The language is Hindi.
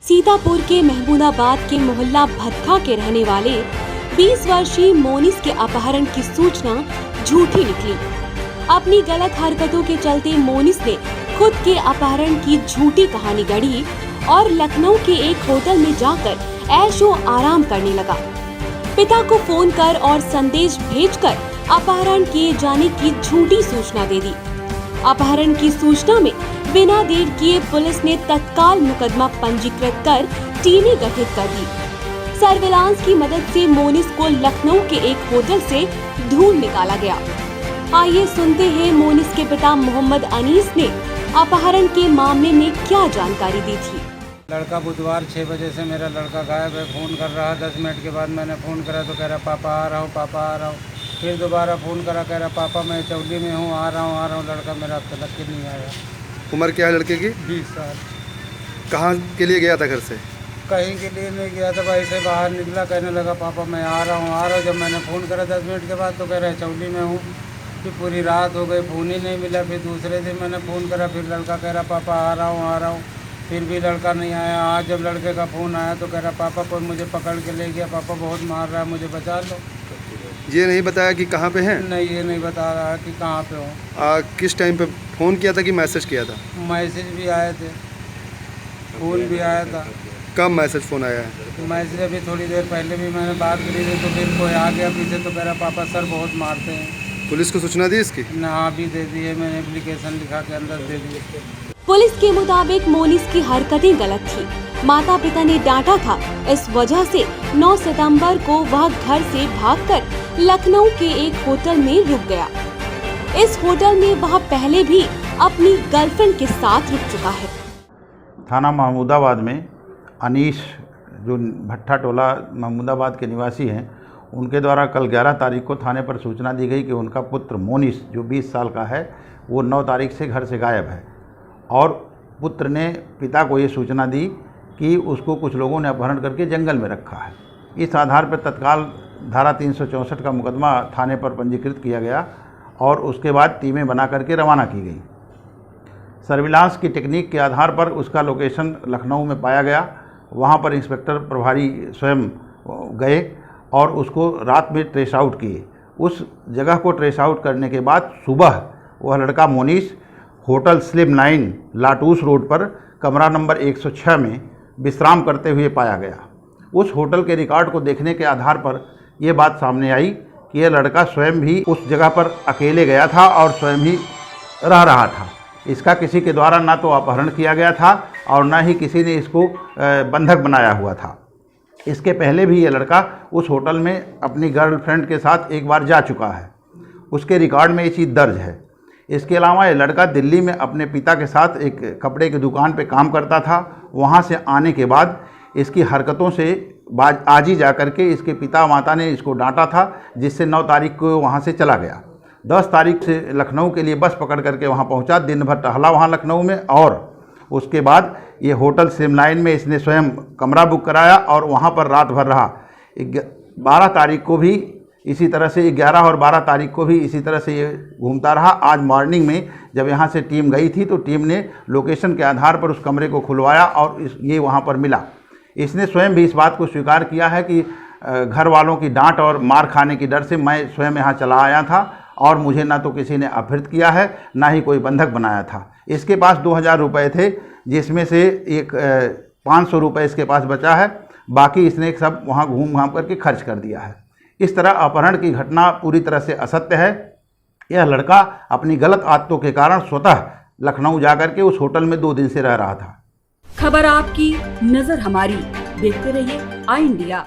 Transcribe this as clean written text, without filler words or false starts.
सीतापुर के महमूदाबाद के मोहल्ला भत्था के रहने वाले 20 वर्षीय मोनिस के अपहरण की सूचना झूठी निकली। अपनी गलत हरकतों के चलते मोनिस ने खुद के अपहरण की झूठी कहानी गढ़ी और लखनऊ के एक होटल में जाकर ऐशो आराम करने लगा। पिता को फोन कर और संदेश भेजकर अपहरण किए जाने की झूठी सूचना दे दी। अपहरण की सूचना में बिना देर किए पुलिस ने तत्काल मुकदमा पंजीकृत कर टीमें गठित कर दी। सर्विलांस की मदद से मोनिस को लखनऊ के एक होटल से ढूंढ निकाला गया। आइए सुनते हैं मोनिस के पिता मोहम्मद अनीस ने अपहरण के मामले में क्या जानकारी दी थी। लड़का बुधवार 6 बजे से मेरा लड़का गायब है। फ़ोन कर रहा 10 मिनट के बाद मैंने फ़ोन करा तो कह रहा पापा आ रहा हूँ, पापा आ रहा हूँ। फिर दोबारा फ़ोन करा, कह रहा पापा मैं चौली में हूँ, आ रहा हूँ। लड़का मेरा अब तक के नहीं आया। उम्र क्या है लड़के की? 20 साल। कहाँ के लिए गया था घर से? कहीं के लिए नहीं गया था, वैसे बाहर निकला, कहने लगा पापा मैं आ रहा हूँ। जब मैंने फ़ोन करा 10 मिनट के बाद तो कह रहा है चौली में हूँ। फिर पूरी रात हो गई, फ़ोन ही नहीं मिला। फिर दूसरे दिन मैंने फ़ोन करा, फिर लड़का कह रहा पापा आ रहा हूँ। फिर भी लड़का नहीं आया। आज जब लड़के का फ़ोन आया तो कह रहा पापा कोई मुझे पकड़ के ले गया, पापा बहुत मार रहा है, मुझे बचा लो। ये नहीं बताया कि कहाँ पे हैं? नहीं, ये नहीं बता रहा कि कहाँ पे हो। किस टाइम पे फ़ोन किया था कि मैसेज किया था? मैसेज भी आए थे, फ़ोन भी आया था। कब मैसेज फ़ोन आया है? तो मैसेज अभी थोड़ी देर पहले भी मैंने बात करी थी, तो फिर कोई आ गया पीछे तो कह रहा पापा सर बहुत मारते हैं। पुलिस को सूचना दी इसकी? ना भी दे दी है, मैंने एप्लीकेशन लिखा के अंदर दे दी। पुलिस के मुताबिक मोनिस की हरकतें गलत थी। माता पिता ने डांटा था, इस वजह से 9 सितंबर को वह घर से भागकर लखनऊ के एक होटल में रुक गया। इस होटल में वह पहले भी अपनी गर्लफ्रेंड के साथ रुक चुका है। थाना महमूदाबाद में अनीस जो भट्टा टोला महमूदाबाद के निवासी हैं, उनके द्वारा कल 11 तारीख को थाने पर सूचना दी गई कि उनका पुत्र मोनिस जो 20 साल का है वो 9 तारीख से घर से गायब है। और पुत्र ने पिता को ये सूचना दी कि उसको कुछ लोगों ने अपहरण करके जंगल में रखा है। इस आधार पर तत्काल धारा 364 का मुकदमा थाने पर पंजीकृत किया गया और उसके बाद टीमें बना करके रवाना की गई। सर्विलांस की टेक्निक के आधार पर उसका लोकेशन लखनऊ में पाया गया। वहाँ पर इंस्पेक्टर प्रभारी स्वयं गए और उसको रात में ट्रेस आउट किए। उस जगह को ट्रेस आउट करने के बाद सुबह वह लड़का Monis hotel slim line Latouche road पर कमरा नंबर 106 में विश्राम करते हुए पाया गया। उस होटल के रिकॉर्ड को देखने के आधार पर ये बात सामने आई कि यह लड़का स्वयं भी उस जगह पर अकेले गया था और स्वयं ही रह रहा था। इसका किसी के द्वारा ना तो अपहरण किया गया था और ना ही किसी ने इसको बंधक बनाया हुआ था। इसके पहले भी ये लड़का उस होटल में अपनी गर्लफ्रेंड के साथ एक बार जा चुका है। उसके रिकॉर्ड में ये चीज़ दर्ज है। इसके अलावा ये लड़का दिल्ली में अपने पिता के साथ एक कपड़े की दुकान पे काम करता था। वहाँ से आने के बाद इसकी हरकतों से आज ही जा कर के इसके पिता माता ने इसको डांटा था, जिससे 9 तारीख को वहाँ से चला गया। 10 तारीख से लखनऊ के लिए बस पकड़ करके वहाँ पहुँचा। दिन भर टहला वहाँ लखनऊ में और उसके बाद ये होटल स्लिम लाइन में इसने स्वयं कमरा बुक कराया और वहाँ पर रात भर रहा। 12 तारीख को भी इसी तरह से, 11 और 12 तारीख को भी इसी तरह से ये घूमता रहा। आज मॉर्निंग में जब यहाँ से टीम गई थी तो टीम ने लोकेशन के आधार पर उस कमरे को खुलवाया और ये वहाँ पर मिला। इसने स्वयं भी इस बात को स्वीकार किया है कि घर वालों की डांट और मार खाने की डर से मैं स्वयं यहाँ चला आया था और मुझे ना तो किसी ने अपहृत किया है ना ही कोई बंधक बनाया था। इसके पास 2000 रुपये थे, जिसमें से एक 500 रुपये इसके पास बचा है। बाकी इसने सब वहाँ घूम घाम करके खर्च कर दिया है। इस तरह अपहरण की घटना पूरी तरह से असत्य है। यह लड़का अपनी गलत आदतों के कारण स्वतः लखनऊ जाकर के उस होटल में 2 दिन से रह रहा था। खबर आपकी, नजर हमारी। देखते रहिए आई इंडिया।